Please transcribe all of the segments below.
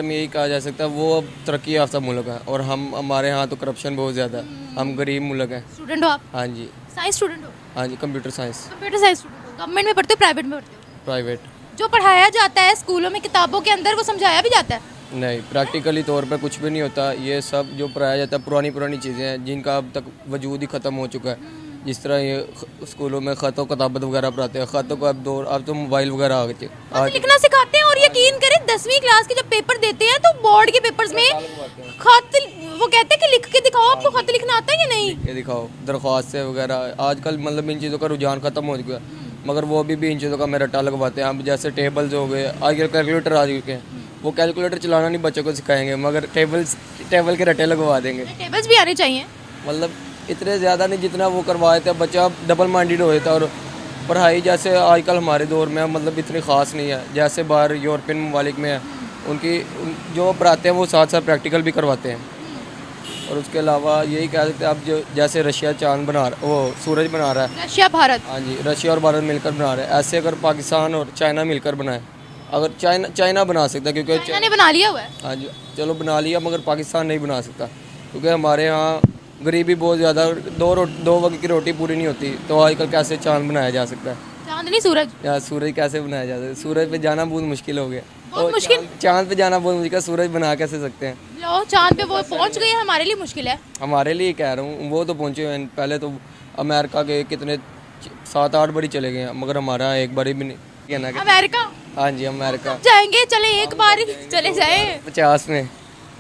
हम यही कहा जा सकता है वो अब तरक्की याफ्ता मुल्क है और हमारे यहाँ तो करप्शन बहुत ज़्यादा है। हम गरीब मुल्क हैं। स्टूडेंट हो आप? हाँ जी। साइंस स्टूडेंट हो? हाँ जी, computer science. Computer science student हो? गवर्नमेंट में पढ़ते हो प्राइवेट में पढ़ते हो? प्राइवेट। जो पढ़ाया जाता है स्कूलों में किताबों के अंदर वो समझाया भी जाता है? नहीं, प्रैक्टिकली तौर पे कुछ भी नहीं होता। ये सब जो पढ़ाया जाता है पुरानी पुरानी चीज़ें हैं जिनका अब तक वजूद ही ख़त्म हो चुका है। जिस तरह ये स्कूलों में ख़त व किताबत वगैरह पढ़ाते हैं, ख़तों का अब तो मोबाइल वगैरह आ गए। खत लिखना सिखाते हैं और यकीन करें 10वीं क्लास के जब पेपर देते हैं तो बोर्ड के पेपर्स में खत वो कहते हैं कि लिख के दिखाओ आपको खत लिखना आता है या नहीं। ये दिखाओ दरख्वास्त वगैरह। आजकल मतलब इन चीज़ों का रुझान ख़त्म हो चुका है, मगर वो अभी भी इन चीज़ों का मेरा रट्टा लगवाते हैं। अब जैसे टेबल्स हो गए, आजकल कैलकुलेटर आ चुके हैं, वो कैलकुलेटर चलाना नहीं बच्चों को सिखाएंगे मगर टेबल के रट्टे लगवा देंगे। टेबल्स भी आने चाहिए। मतलब इतने ज़्यादा नहीं जितना वो करवाए थे। बच्चा डबल माइंडेड हो जाता है और पढ़ाई जैसे आजकल हमारे दौर में मतलब इतनी ख़ास नहीं है जैसे बाहर यूरोपियन ममालिक में है। जो पढ़ाते हैं वो साथ साथ प्रैक्टिकल भी करवाते हैं। और उसके अलावा यही कह सकते हैं अब जो जैसे रशिया चांद बना रहा वो सूरज बना रहा है। रशिया भारत? हाँ जी, रशिया और भारत मिलकर बना रहे हैं। ऐसे अगर पाकिस्तान और चाइना मिलकर बनाए, अगर चाइना बना सकता है क्योंकि चाइना ने बना लिया हुआ है। हाँ जी, चलो बना लिया, मगर पाकिस्तान नहीं बना सकता क्योंकि हमारे यहाँ गरीबी बहुत ज़्यादा। दो वक्त की रोटी पूरी नहीं होती, तो आजकल कैसे चांद बनाया जा सकता है? चांद नहीं सूरज? या सूरज कैसे बनाया जा सकता है? सूरज पे जाना बहुत मुश्किल हो गया। बहुत मुश्किल? चांद पे जाना बहुत मुश्किल, सूरज बना कैसे सकते हैं? लो चांद पे वो पहुंच गई है, हमारे लिए मुश्किल है। हमारे लिए कह रहा हूँ, वो तो पहुँचे हुए हैं। पहले तो अमेरिका के कितने 7-8 बारी चले गए हैं, मगर हमारा एक बारी भी नहीं किया ना। अमेरिका? हाँ जी, अमेरिका जाएंगे, चले एक बार चले जाए। 50 में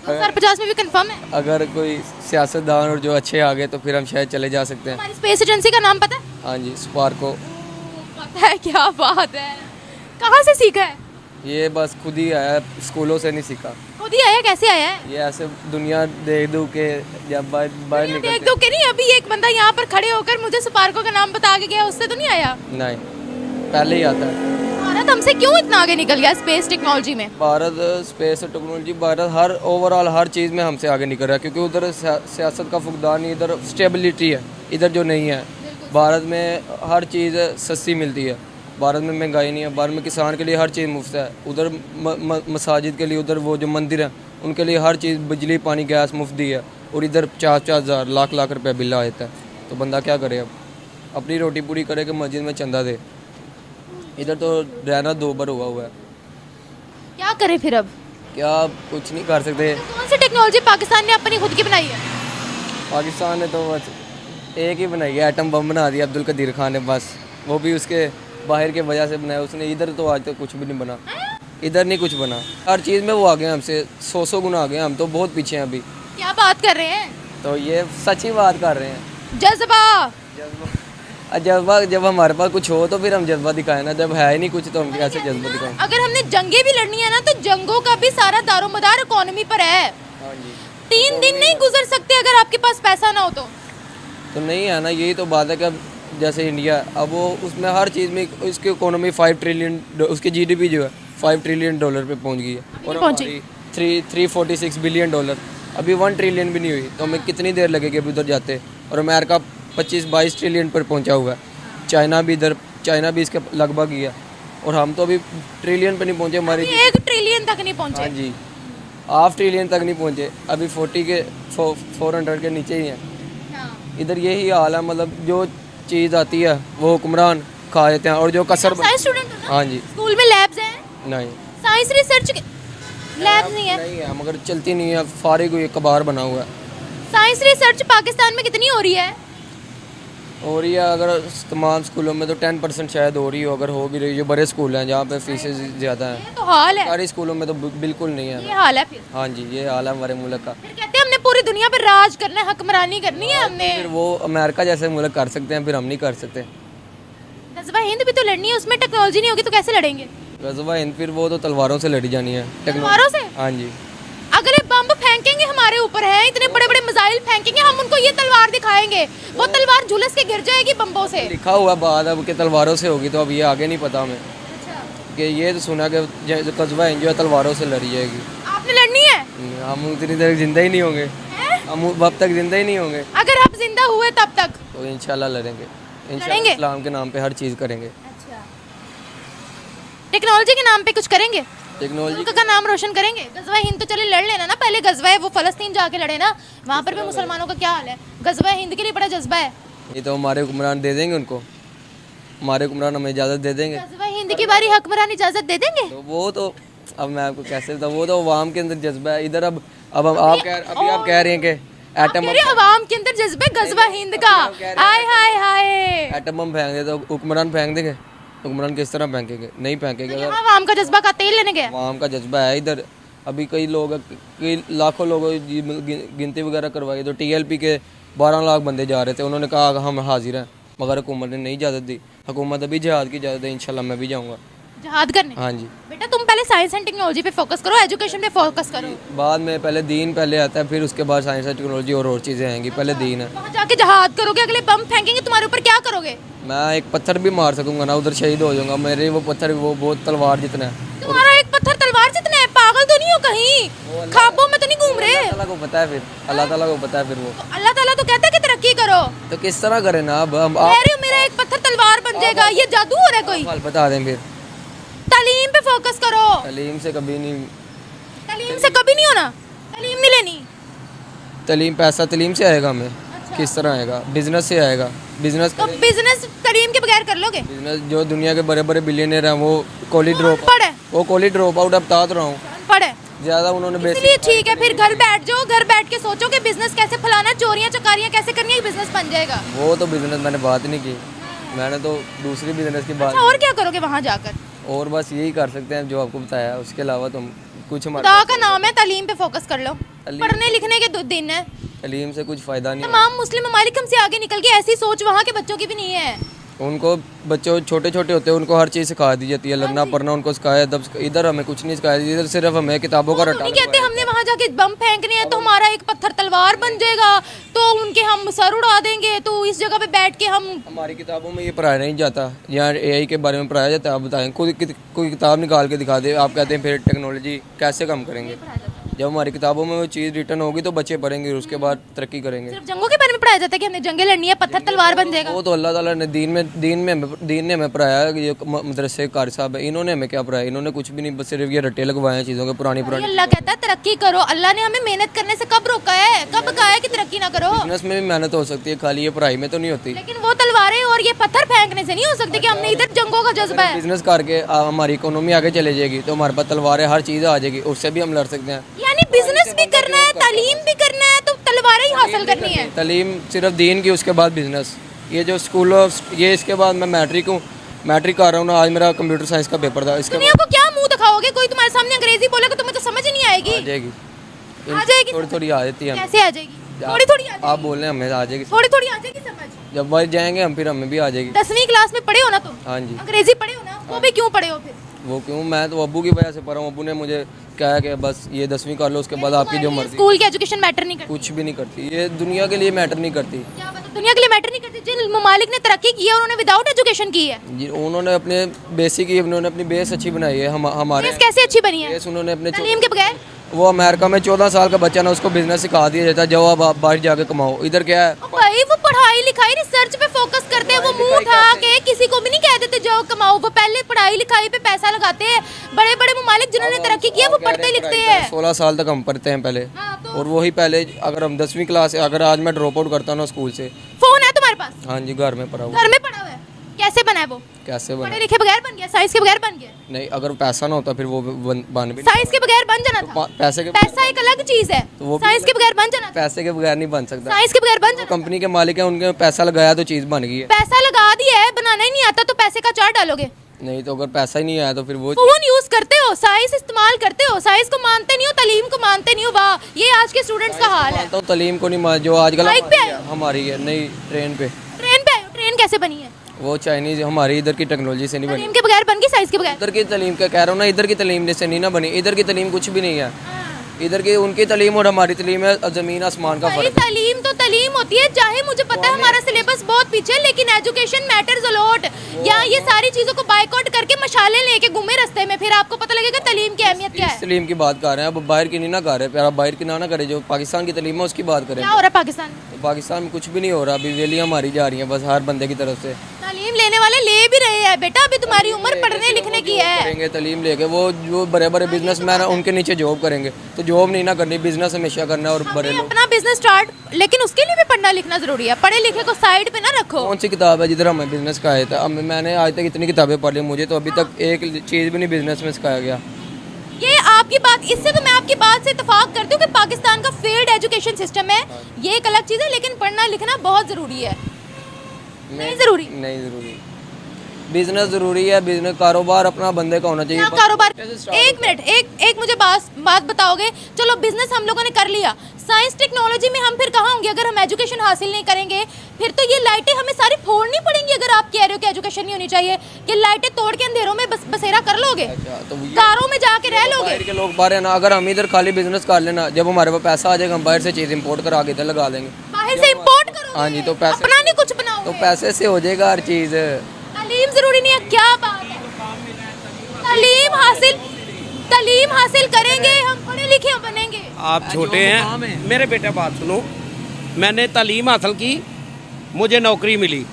2050 में भी कंफर्म है। अगर कोई सियासतदान और जो अच्छे आ गए तो फिर हम शायद चले जा सकते हैं। हमारी स्पेस एजेंसी का नाम पता है? हाँ जी, स्पार्को। पता है, क्या बात है। कहाँ से सीखा है? ये बस खुद ही आया, स्कूलों से नहीं सीखा। खुद ही आया? कैसे आया है? ये ऐसे दुनिया देख दू के जब बाहर देख निकलते। दो के नहीं, अभी एक बंदा यहाँ पर खड़े होकर मुझे स्पार्को का नाम बता के गया, उससे तो नहीं आया? नहीं, पहले ही आता है। भारत हमसे क्यों इतना आगे निकल गया स्पेस टेक्नोलॉजी में? भारत स्पेस टेक्नोलॉजी, भारत हर ओवरऑल हर चीज़ में हमसे आगे निकल रहा है क्योंकि उधर सियासत का फुकदान नहीं, इधर स्टेबिलिटी है, इधर जो नहीं है। भारत में हर चीज़ सस्ती मिलती है, भारत में महंगाई नहीं है, भारत में किसान के लिए हर चीज़ मुफ्त है। उधर मसाजिद के लिए, उधर वो जो मंदिर हैं उनके लिए हर चीज़, बिजली पानी गैस मुफ्त दी है। और इधर 4-4 हज़ार लाख रुपये बिल आ जाता है। तो बंदा क्या करे? अब अपनी रोटी पूरी करे कि मस्जिद में चंदा दे। इधर तो रहना 2 बार हुआ है। क्या करें फिर अब? क्या कुछ नहीं कर सकते। कौन सी टेक्नोलॉजी पाकिस्तान ने अपनी खुद की बनाई है? पाकिस्तान ने तो बस एक ही बनाई है, एटम बम बना दिया अब्दुल कदीर खान ने, बस। वो भी उसके बाहर के वजह से बनाया उसने। इधर तो आज तक कुछ भी नहीं बना, इधर नहीं कुछ बना। हर चीज़ में वो आ गए हमसे 100 गुना आ गए। हम तो बहुत पीछे हैं अभी। क्या बात कर रहे हैं? तो ये सच ही बात कर रहे हैं। जज्बा? जज्बा जब हमारे पास कुछ हो तो फिर हम जज्बा दिखाएं ना, जब है ही नहीं कुछ तो हम कैसे जज्बा दिखाएं? अगर हमने जंगें भी लड़नी है ना तो जंगों का भी सारा दारोमदार इकोनॉमी पर है। हाँ जी। 3 दिन नहीं गुजर सकते अगर आपके पास पैसा ना हो तो नहीं है ना, यही तो बात है कि अब जैसे इंडिया, अब वो उसमें हर चीज़ में उसकी इकोनॉमी 5 ट्रिलियन, उसकी जीडीपी जो है 5 ट्रिलियन डॉलर पे पहुंच गई है। और हमारी 346 बिलियन डॉलर, अभी 1 ट्रिलियन भी नहीं हुई। तो हमें कितनी देर लगेगी अभी उधर जाते? और अमेरिका 25-22 ट्रिलियन पर पहुंचा हुआ है। चाइना भी इसके लगभग ही है। और हम तो अभी ट्रिलियन पे नहीं पहुंचे। हमारी 1 ट्रिलियन तक नहीं पहुंचे। हाँ जी, ½ ट्रिलियन तक नहीं पहुंचे, अभी 400 के नीचे ही हैं। इधर यही हाल है, मतलब जो चीज़ आती है वो हुक्मरान खा लेते हैं और जो कसर। साइंस स्टूडेंट हो ना? हाँ जी। स्कूल में लैब्स हैं? नहीं, साइंस रिसर्च लैब नहीं है? नहीं है, मगर चलती नहीं है, फारिग हुई कबार बना हुआ है। साइंस रिसर्च पाकिस्तान में कितनी हो रही है? हो रही है अगर तमाम स्कूलों में तो 10% शायद हो रही हो, अगर हो भी रही। जो बड़े स्कूल हैं जहाँ पे फीसें ज़्यादा हैं, ये तो हाल है। सारे स्कूलों में तो बिल्कुल नहीं है। ये हाल है फिर। हाँ जी, ये हाल है हमारे मुल्क का। फिर कहते हैं हमने पूरी दुनिया पर राज करना है, हुक्मरानी करनी है हमने। फिर वो अमेरिका जैसे मुल्क कर सकते हैं, फिर हम नहीं कर सकते। गज़वा हिंद भी तो लड़नी है, उसमें टेक्नोलॉजी नहीं होगी तो कैसे लड़ेंगे? गज़वा हिंद फिर वो तो तलवारों से लड़ी जानी है। तलवारों से? हाँ जी। अगर ये बम फेंकेंगे हमारे ऊपर है, इतने बड़े बड़े मिसाइल फेंकेंगे, हम उनको ये तलवार दिखाएंगे, वो तलवार झुलस के गिर जाएगी बम्बों से। लिखा हुआ बात अब कि तलवारों से होगी, तो अब ये आगे नहीं पता हमें। कि ये तो सुना कि गज़वा हिंद जो है तलवारों से लड़ी जाएगी। आपने लड़नी है? हम उतनी देर जिंदा ही नहीं होंगे, हम अब तक जिंदा ही नहीं होंगे। अगर आप जिंदा हुए तब तक तो इंशाल्लाह लड़ेंगे, इंशाल्लाह इस्लाम के नाम पे हर चीज़ करेंगे। अच्छा, टेक्नोलॉजी के नाम पे कुछ करेंगे? टेक्नोलॉजी मुल्क का नाम रोशन करेंगे। गजवा हिंद तो चले लड़ लेना ना, पहले गजवा है वो फलस्तीन जाके लड़े ना, वहाँ पर भी मुसलमानों का क्या हाल है। गजवा हिंद के लिए बड़ा जज्बा है। ये तो हमारे हुक्मरान दे देंगे उनको, हमारे हुक्मरान हमें इजाज़त दे देंगे। गजवा हिंद की बारी हकमरान इजाजत दे देंगे। तो वो तो अब मैं आपको कैसे बताऊँ, वो तो अवाम के अंदर जज्बा है। इधर अब आप कह रहे हैं कि एटम मेरे अवाम के अंदर जज्बा गजवा हिंद का। हाय हाय हाय, एटम बम फेंक दे तो हुक्मरान फेंक देंगे? हुक्मरान किस तरह फेंकेंगे? नहीं फेंकेंगे। अगर यहाँ अवाम का जज्बा का तेल लेने गया। अवाम का जज्बा है इधर, अभी कई लोग, कई लाखों लोगों की गिनती वगैरह करवाई तो TLP के 12 लाख बंदे जा रहे थे, उन्होंने कहा हम हाजिर हैं, मगर हुकूमत ने नहीं इजाज़त दी। हुकूमत अभी जिहाद की इजाज़त है, इंशाल्लाह मैं भी जाऊँगा जहाद करने। हाँ जी। बेटा तुम पहले साइंस एंड टेक्नोलॉजी पे फोकस करो, एजुकेशन पे फोकस करो। बाद में पहले दीन पहले आता है, फिर उसके बाद साइंस और टेक्नोलॉजी और चीज़ें आएंगी। पहले दीन है। वहाँ जाके जहाद करोगे, अगले बम फेंकेंगे तुम्हारे ऊपर, क्या करोगे? मैं एक पत्थर भी मार सकूंगा ना, उधर शहीद हो जाऊंगा। मेरे वो पत्थर वो बहुत तलवार जितना है। तुम्हारा एक पत्थर तलवार जितना है, पागल तो नहीं हो कहीं? ख्वाबों में तो नहीं घूम रहे? अल्लाह ताला को पता है, फिर अल्लाह ताला को पता है फिर वो। तो अल्लाह ताला तो कहता है कि तरक्की करो, तो किस तरह करें ना, अब हम कह रहे हो मेरा एक पत्थर तलवार बन जाएगा, ये जादू हो रहा है कोई? आप बता दें फिर। तालीम पे फोकस करो। तालीम से कभी नहीं, तालीम से कभी नहीं होना, तालीम नहीं लेनी। तालीम पैसा तालीम से आएगा हमें, किस तरह आएगा? बिजनेस से आएगा। बिजनेस तो बिजनेस तालीम के बगैर कर लोगे? बिजनेस जो दुनिया के बड़े बड़े बिलियनर हैं वो कॉलेज ड्रॉप पढ़ है, वो कॉलेज ड्रॉप आउट, अब बता तो रहा हूँ, पढ़ है। ज़्यादा उन्होंने इसलिए ठीक है, फिर घर बैठ जाओ, घर बैठ के सोचो कि बिजनेस कैसे फैलाना है, चोरियां चकारियां कैसे करनी है, बिजनेस बन जाएगा। वो तो बिजनेस मैंने बात नहीं की, मैंने तो दूसरी बिजनेस की बात। अच्छा, और क्या करोगे वहाँ जाकर? और बस यही कर सकते हैं जो आपको बताया, उसके अलावा तो हम कुछ हमारे खुदा का नाम है, तालीम पे फोकस कर लो। पढ़ने लिखने के दिन है, तालीम से कुछ फ़ायदा नहीं। तमाम मुस्लिम ममालिक हमसे आगे निकल के ऐसी सोच वहाँ के बच्चों की भी नहीं है। उनको बच्चों छोटे छोटे होते हैं, उनको हर चीज़ सिखा दी जाती है, लड़ना पढ़ना उनको सिखाया। इधर हमें कुछ नहीं सिखाया, इधर सिर्फ हमें किताबों का रटा। नहीं कहते हमने वहाँ जाके बम फेंकने हैं तो हमारा एक पत्थर तलवार बन जाएगा, तो उनके हम सर उड़ा देंगे, तो इस जगह पे बैठ के हम। हमारी किताबों में ये पढ़ाया नहीं जाता, यहाँ AI के बारे में पढ़ाया जाता है। आप बताएं, कोई किताब निकाल के दिखा दे, आप कहते हैं फिर टेक्नोलॉजी कैसे कम करेंगे? जब हमारी किताबों में वो चीज़ रिटर्न होगी तो बच्चे पढ़ेंगे, उसके बाद तरक्की करेंगे। सिर्फ जंगों के बारे में पढ़ाया जाता है कि हमने जंगें लड़नी है, पत्थर तलवार बन जाएगा। वो तो अल्लाह ताला ने दीन ने हमें पढ़ाया। ये मदरसे कारी साहब है, इन्होंने हमें क्या पढ़ाया? इन्होंने कुछ भी नहीं, बस सिर्फ ये रट्टे लगवाए हैं चीज़ों के, पुरानी ये अल्लाह कहता है तरक्की करो। अल्लाह ने हमें मेहनत करने से कब रोका है, कब कहा है कि तरक्की ना करो? बिजनेस में भी मेहनत हो सकती है, खाली ये पढ़ाई में तो नहीं होती। लेकिन वो तलवारें और ये पत्थर फेंकने से नहीं हो सकती कि हमने इधर जंगों का जज्बा है। बिजनेस करके हमारी इकोनॉमी आगे चले जाएगी तो हमारे पास तलवारें हर चीज़ आ जाएगी, उससे भी हम लड़ सकते हैं। यानी बिजनेस भी करना है, तालीम भी करना है, तो तलवारें ही हासिल करनी है। तालीम सिर्फ दीन की, उसके बाद बिजनेस। ये जो स्कूल ये इसके बाद मैं मैट्रिक हूँ, मैट्रिक कर रहा हूँ ना, आज मेरा कंप्यूटर साइंस का पेपर था। इसके दुनिया को क्या मुंह दिखाओगे? कोई तुम्हारे सामने अंग्रेजी बोलेगा तुम्हें तो समझ ही नहीं आएगी। आ जाएगी, आ जाएगी, थोड़ी थोड़ी आ जाती है हमें। कैसे आ जाएगी? थोड़ी थोड़ी आ आप जाएगी, बोल रहे हैं हमें आ जाएगी, थोड़ी थोड़ी आ जाएगी समझ। जब वह जाएंगे हम फिर हमें भी आ जाएगी। 10वीं क्लास में पढ़े हो ना तुम? हाँ जी। अंग्रेजी पढ़े हो ना, वो भी क्यों पढ़े हो फिर? वो क्यों? मैं तो अब्बू की वजह से पढ़ा हूँ। अब्बू ने मुझे कहा कि बस ये 10वीं कर लो, उसके बाद आपकी जो मर्जी। स्कूल की एजुकेशन मैटर नहीं करती? कुछ भी नहीं करती, ये दुनिया के लिए मैटर नहीं करती। क्या बता, दुनिया के लिए मैटर नहीं करती? जिन ममालिक ने तरक्की की है उन्होंने विदाउट एजुकेशन की है। उन्होंने अपने बेसिक ही, उन्होंने अपनी बेस अच्छी बनाई है। हमारे बेस कैसे अच्छी बनी है? बेस उन्होंने अपने तालीम के बगैर? वो अमेरिका में 14 साल का बच्चा ना, उसको बिजनेस सिखा दिया जाता है, जाओ आप बाहर जाके कमाओ। इधर क्या है? ओ भाई वो पढ़ाई लिखाई रिसर्च पे फोकस करते हैं, वो मुंह उठा के किसी को भी नहीं कह देते जाओ कमाओ। वो पहले पढ़ाई लिखाई पे पैसा लगाते हैं। बड़े बड़े ममालिक जिन्होंने तरक्की की है वो पढ़ते लिखते हैं। 16 साल तक हम पढ़ते हैं पहले, हाँ, तो और वही पहले अगर हम 10वीं क्लास, अगर आज मैं ड्रॉप आउट करता हूँ ना स्कूल से। फोन है तुम्हारे पास? हाँ जी, घर में पढ़ा हुआ। घर में पढ़ा हुआ है? कैसे बना है वो? कैसे पढ़े बना? लिखे बगैर बन गया, साइंस के बगैर बन गया? नहीं, अगर पैसा ना होता फिर वो बन भी साइंस के बगैर बन जाना था। पैसे के पैसा एक अलग चीज है, तो वो भी साइंस के बगैर बन जाना था। पैसे के बगैर नहीं बन सकता। साइंस के बगैर बन जाना। कंपनी के मालिक हैं, उनके पैसा लगाया तो चीज़ बन गई है। पैसा लगा दिया है, बनाना ही नहीं आता तो पैसे का चार डालोगे? नहीं तो अगर पैसा ही नहीं आया तो फिर वो फोन यूज करते हो, साइंस इस्तेमाल करते हो, साइंस को मानते नहीं हो, तालीम को मानते नहीं हो। वाह, ये आज के स्टूडेंट्स का हाल है। तो तालीम को नहीं जो आजकल बाइक पे आए हो? हमारी है नहीं, ट्रेन पे। ट्रेन पे आए हो? ट्रेन कैसे बनी है? वो चाइनीज हमारी इधर की टेक्नोलॉजी से नहीं बनी। तालीम के बगैर बन गई, साइंस के बगैर? इधर की तालीम का कह रहा हूँ ना, इधर की तालीम से नहीं ना बनी। इधर की तालीम कुछ भी नहीं है। इधर की उनकी तालीम और हमारी तालीम है ज़मीन आसमान का भाई फर्क। तालीम तो तालीम होती है, चाहे मुझे पता है हमारा सिलेबस बहुत पीछे है, लेकिन एजुकेशन मैटर्स अ लॉट। यहाँ ये सारी चीजों को बाइकआउट करके मशाले लेके घूमे रास्ते में, फिर आपको पता लगेगा तालीम की अहमियत क्या इस है। तालीम की बात कर रहे हैं, अब बाहर की नहीं ना कर रहे। फिर आप बाहर की ना करें, जो पाकिस्तान की तालीम है उसकी बात करें। क्या हो रहा है पाकिस्तान में? तो पाकिस्तान में कुछ भी नहीं हो रहा, अभी रैलियाँ मारी जा रही हैं बस हर बंदे की तरफ से। तालीम लेने वाले ले भी रहे हैं बेटा, अभी तुम्हारी उम्र पढ़ने लिखने की है। करेंगे तालीम लेके, वो जो बड़े बड़े बिजनेसमैन हैं उनके नीचे जॉब करेंगे, तो जॉब नहीं ना करनी, बिजनेस हमेशा करना है। और बड़े लोग अपना बिजनेस स्टार्ट, लेकिन उसके लिए भी पढ़ना लिखना जरूरी है। पढ़े लिखे को साइड पे ना रखो। कौन सी किताब है जिधर हमें बिजनेस का आया था? मैंने आज तक इतनी किताबें पढ़ ली, मुझे तो अभी तक एक चीज़ भी नहीं बिजनेस में सिखाया गया। ये आपकी बात, इससे तो मैं आपकी बात से इत्तेफाक करती हूँ कि पाकिस्तान का फेल्ड एजुकेशन सिस्टम है, ये एक अलग चीज़ है, लेकिन पढ़ना लिखना बहुत ज़रूरी है। नहीं ज़रूरी, नहीं ज़रूरी, बिजनेस ज़रूरी है। बिजनेस कारोबार अपना बंदे का होना चाहिए। ना कारोबार। एक मिनट, एक मुझे बात बताओगे? चलो बिजनेस हम लोगों ने कर लिया, साइंस टेक्नोलॉजी में हम फिर कहाँ होंगे अगर हम एजुकेशन हासिल नहीं करेंगे? फिर तो ये लाइटें हमें सारी फोड़नी पड़ेंगी। अगर आप कह रहे हो कि एजुकेशन नहीं होनी चाहिए, कि लाइटें तोड़ के अंधेरों में बसेरा कर लोगे, तो कारों में जाके रह लोगे। बाहर के लोग बाहर है ना, अगर हम इधर खाली बिजनेस कर लेना, जब हमारे पास पैसा आ जाएगा हम बाहर से चीज़ इंपोर्ट करा के इधर लगा देंगे। बाहर से इंपोर्ट करो। हाँ जी, तो पैसे, अपना नहीं कुछ बनाओ, तो पैसे से हो जाएगा हर चीज़। तालीम जरूरी नहीं है, क्या बात है? तालीम हासिल करेंगे, हम पढ़े लिखे बनेंगे। आप छोटे हैं, मेरे बेटा बात सुनो, मैंने तालीम हासिल की, मुझे नौकरी मिली,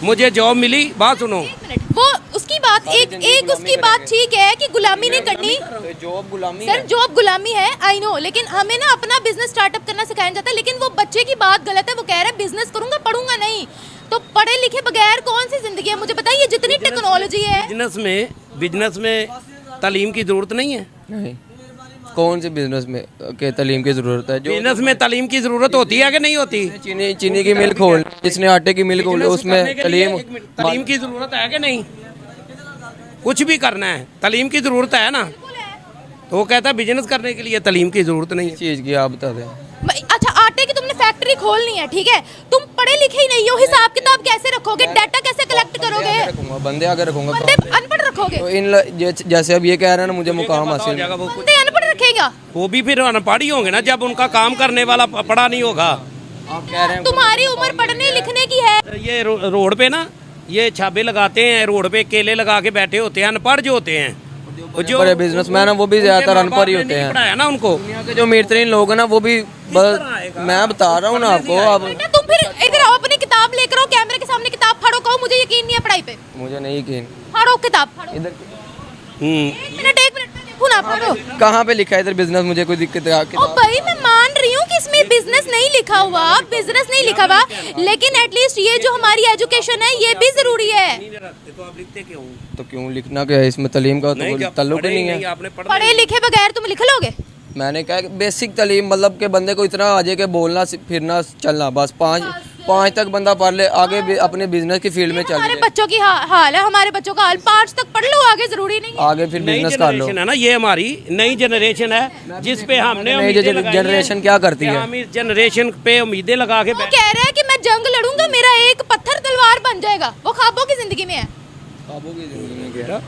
मुझे जॉब मिली। बात सुनो, एक मिनट, वो उसकी बात एक उसकी बात ठीक है कि गुलामी नहीं करनी। जॉब गुलामी सर जॉब गुलामी है, आई नो, लेकिन हमें ना अपना बिजनेस स्टार्टअप करना सिखाया जाता है। लेकिन वो बच्चे की बात गलत है, वो कह रहा है बिजनेस करूंगा पढ़ूंगा नहीं। तो पढ़े लिखे बगैर कौन सी जिंदगी है? मुझे बताइए, जितनी टेक्नोलॉजी है बिजनेस में तालीम की जरूरत नहीं है। नहीं, कौन से बिजनेस में के तालीम की जरूरत है? जो बिजनेस में तालीम की जरूरत होती है कि नहीं होती? चीनी की मिल खोल, जिसने आटे की मिल खोल, उसमें तालीम की जरूरत है कि नहीं? कुछ भी करना है तालीम की जरूरत है ना। तो वो कहता है बिजनेस करने के लिए तालीम की जरूरत नहीं है। चीज़ की आप बता दें। अच्छा, आटे की तुमने फैक्ट्री खोलनी है, ठीक है, तुम पढ़े लिखे ही नहीं हो, हिसाब किताब कैसे रखोगे? डाटा कैसे कलेक्ट करोगे? बंदे आगे रखूंगा, बंदे अनपढ़ रखोगे? तो जैसे अब ये कह रहे हैं ना मुझे मुकाम हासिल, बंदे अनपढ़ रखेगा? वो भी फिर अनपढ़ ही होंगे ना, जब उनका काम करने वाला पढ़ा नहीं होगा। आप कह रहे हैं तुम्हारी उम्र पढ़ने लिखने की है। ये रोड पे ना ये छाबे लगाते हैं, रोड पे केले लगा के बैठे होते हैं, अनपढ़ जो होते हैं। जो बड़े बिजनेसमैन हैं वो भी ज्यादातर अनपढ़ ही होते हैं। पढ़ाया ना उनको। दुनिया के जो अमीर लोग हैं ना वो भी मैं बता रहा हूँ ना आपको। अब बेटा तुम फिर इधर आओ, अपनी किताब लेकर आओ, कैमरे के सामने किताब फाड़ो, कहो मुझे यकीन नहीं है पढ़ाई पे। मुझे नहीं यकीन। फाड़ो किताब, फाड़ो। इधर एक मिनट मैं देखूं ना, फाड़ो। कहाँ पे लिखा है इधर बिजनेस? मुझे कोई दिक्कत है? ओ भाई मैं मान रही हूँ कि इसमें बिजनेस नहीं लिखा हुआ, बिजनेस नहीं लिखा हुआ, लेकिन एटलीस्ट ये जो हमारी एजुकेशन है ये भी जरूरी है। तो आप लिखते क्यों? तो क्यों लिखना क्या है इसमें? तालीम का तो ताल्लुक ही नहीं है। आपने पढ़े लिखे बगैर तुम लिख लोगे? मैंने कहा कि बेसिक तालीम, मतलब के बंदे को इतना आ जाए कि बोलना फिरना चलना, बस पाँच तक बंदा पढ़ ले, आगे भी अपने बिजनेस की फील्ड में चल हमारे बच्चों की हाल है, हमारे बच्चों का हाल 5 तक पढ़ लो, आगे जरूरी नहीं है। आगे फिर बिजनेस कर लो। है ना, ये हमारी नई जनरेशन है जिस पे हमने जनरेशन क्या करती है? हम इस जनरेशन पे उम्मीदें लगा के वो कह रहा है कि मैं जंग लड़ूंगा, मेरा एक पत्थर तलवार बन जाएगा। वो ख्वाबों की जिंदगी में है। ख्वाबों की जिंदगी में क्या?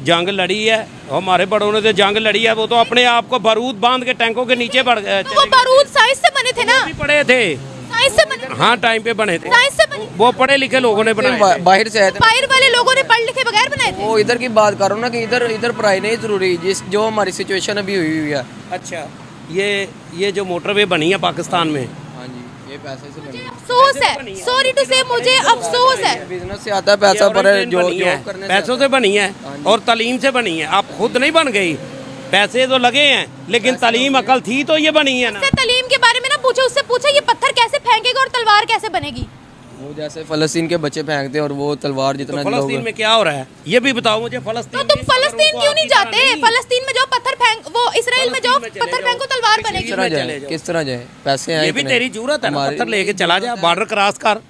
जंग लड़ी है, हमारे बड़ों ने तो जंग लड़ी है, वो तो अपने आप को बारूद बांध के टैंकों के नीचे बढ़ गए। वो बारूद साइंस से बने थे ना, पढ़े थे, साइंस से बने। हाँ टाइम पे बने थे, साइंस से बने। वो पढ़े लिखे लोगों ने बनाए। बाहर से आए थे, बाहर वाले लोगों ने पढ़ लिखे बगैर बनाए थे। वो इधर की बात कर रहा हूँ ना कि इधर पढ़ाई नहीं जरूरी, जिस जो हमारी सिचुएशन अभी हुई है। अच्छा, ये जो मोटरवे बनी है पाकिस्तान में, हाँ जी, ये पैसे से बनी है। अफसोस है, सॉरी टू से, मुझे अफसोस है। बिजनेस से आता है पैसा, पर जो करने पैसों से बनी है और तालीम से बनी है। आप खुद नहीं बन गई, पैसे तो लगे हैं, लेकिन तालीम अकल थी तो ये बनी है ना। तालीम के बारे में ना पूछो, उससे पूछो ये पत्थर कैसे फेंकेगा और तलवार कैसे बनेगी। वो जैसे फलस्तीन के बच्चे फेंकते हैं और वो तलवार जितना फलस्तीन में क्या हो रहा है ये भी बताओ मुझे। फलस्तीन तो तुम फलस्तीन क्यों नहीं जाते? फलस्तीन में जाओ, पत्थर फेंक, वो इसराइल में जाओ, पत्थर फेंको, तलवार बनेगी। किस तरह जाए? पैसे हैं, ये भी तेरी जरूरत है ना, पत्थर लेके चला जा, बॉर्डर क्रॉस कर,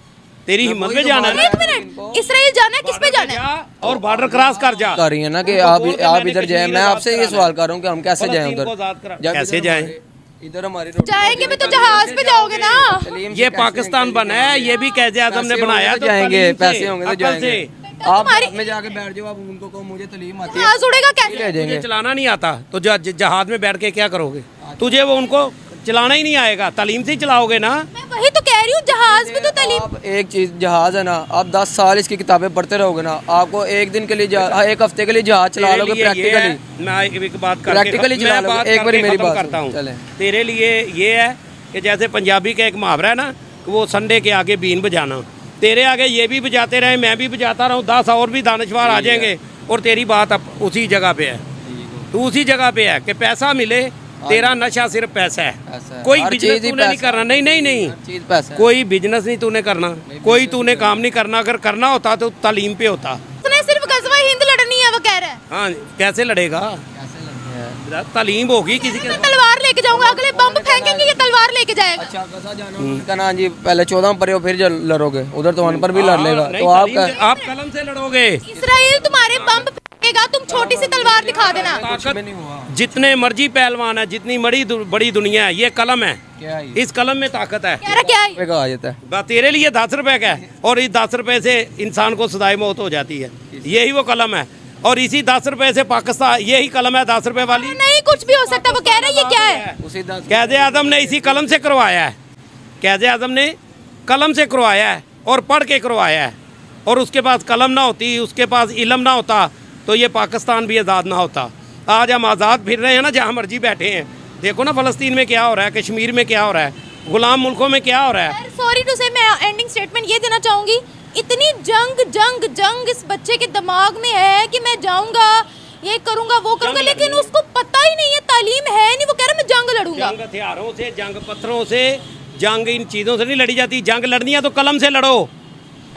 तेरी हिम्मत में जाना है। एक मिनट, इसराइल जाना है, किस पे जाना है? और बॉर्डर क्रॉस कर जा। कर रही है ना कि आप इधर जाए। मैं आपसे ये सवाल कर रहा हूँ कि हम कैसे जाएं उधर? कैसे जाएं? इधर हमारी जाएंगे भी तो जहाज पे जाओगे ना। ये पाकिस्तान बना है, ये भी कैसे आजम ने बनाया। तो जाएंगे, पैसे होंगे तो जाएंगे। आप तुम्हारी- में जाके बैठ जाओ, आप उनको कहो मुझे तालीम आती है, जहाज उड़ेगा कैसे? ले जाएंगे। तुझे चलाना नहीं आता तो जहाज में बैठ के क्या करोगे? तुझे वो उनको चलाना ही नहीं आएगा, तालीम से ही चलाओगे ना। मैं वही तो कह रही हूँ, जहाज में तो तालीम। आप एक चीज, जहाज है ना, आप 10 साल इसकी किताबें पढ़ते रहोगे ना, आपको एक दिन के लिए एक हफ्ते के लिए जहाज चला लोगे प्रैक्टिकली। मैं एक बात प्रैक्टिकली चला लोगे। एक बार मेरी बात करता हूँ, चले। तेरे लिए ये है कि जैसे पंजाबी का एक मुहावरा है ना कि वो संडे के आगे बीन बजाना, तेरे आगे ये भी बजाते रहे, मैं भी बजाता रहूँ, 10 और भी दानिशवार आ जाएंगे और तेरी बात अब उसी जगह पे है। तू उसी जगह पे है कि पैसा मिले, तेरा नशा सिर्फ पैसा है। कोई बिजनेस तूने नहीं करना, नहीं नहीं नहीं, चीज़ पैसा है। कोई बिजनेस नहीं तूने करना, कोई तूने काम नहीं करना। अगर करना होता तो तालीम पे होता। उसने सिर्फ गजवा हिंद लड़नी है, वो कह रहा है। हाँ, कैसे लड़ेगा? तालीम होगी किसी के मैं तलवार लेके जाऊंगा, अगले बम फेंकेंगे, ये तलवार लेके जाएगा। अच्छा कैसा जाना उनका ना जी, पहले 14 पर हो फिर लड़ोगे, उधर तो पर भी लड़ लेगा। नहीं, तो तालीम आप कलम से लड़ोगे। इसराइल तुम्हारे बम फेंकेगा, तुम छोटी सी तलवार दिखा देना। ताकत जितने मर्जी पहलवान है, जितनी बड़ी दुनिया है, ये कलम है। क्या है? इस कलम में ताकत है। कह रहा क्या है? आ जाता है। बस तेरे लिए 10 रुपए का है और इस 10 रुपए से इंसान को सदाई मौत हो जाती है। यही वो कलम है और इसी 10 रुपए से पाकिस्तान, यही कलम है 10 रुपए वाली। नहीं, कुछ भी हो सकता, वो कह रहा है ये क्या है? उसी कैद आजम ने इसी कलम से करवाया है। कैद आजम ने कलम से करवाया है और पढ़ के करवाया है। और उसके पास कलम ना होती, उसके पास इलम ना होता, तो ये पाकिस्तान भी आज़ाद ना होता। आज हम आज़ाद फिर रहे हैं ना, जहाँ मर्जी बैठे हैं। देखो ना फ़लस्तीन में क्या हो रहा है, कश्मीर में क्या हो रहा है, गुलाम मुल्कों में क्या हो रहा है। सॉरी टू से, मैं एंडिंग स्टेटमेंट ये देना चाहूंगी, इतनी जंग जंग जंग इस बच्चे के दिमाग में है कि मैं जाऊंगा, ये करूंगा, वो करूंगा, लेकिन उसको पता ही नहीं है, तालीम है नहीं। वो कह रहा मैं जंग लड़ूंगा। जंग हथियारों से, जंग पत्थरों से, जंग इन चीज़ों से नहीं लड़ी जाती। जंग लड़नी है तो कलम से लड़ो।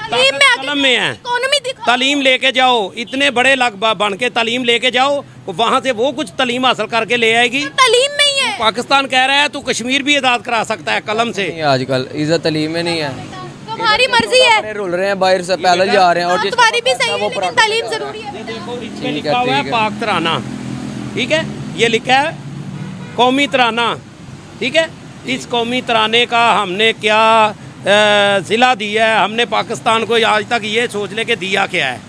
तालीम में कलम में है। इकोनॉमी दिखाओ। तालीम लेके जाओ, इतने बड़े बन के तालीम लेके जाओ, वहाँ से वो कुछ तालीम हासिल करके ले आएगी। तालीम में ही है। पाकिस्तान कह रहा है तू कश्मीर भी आज़ाद करा सकता है कलम से। नहीं, आजकल इज्जत तालीम में नहीं है। तुम्हारी मर्जी है, रुल रहे हैं बाहर से, पैदल जा रहे हैं। और तुम्हारी भी सही है, लेकिन तालीम जरूरी है। देखो इस पे लिखा हुआ है पाक तराना, ठीक है, ये लिखा है कौमी तराना, ठीक है। इस कौमी तराने का हमने क्या सिला दिया है? हमने पाकिस्तान को आज तक ये सोच ले के दिया क्या है।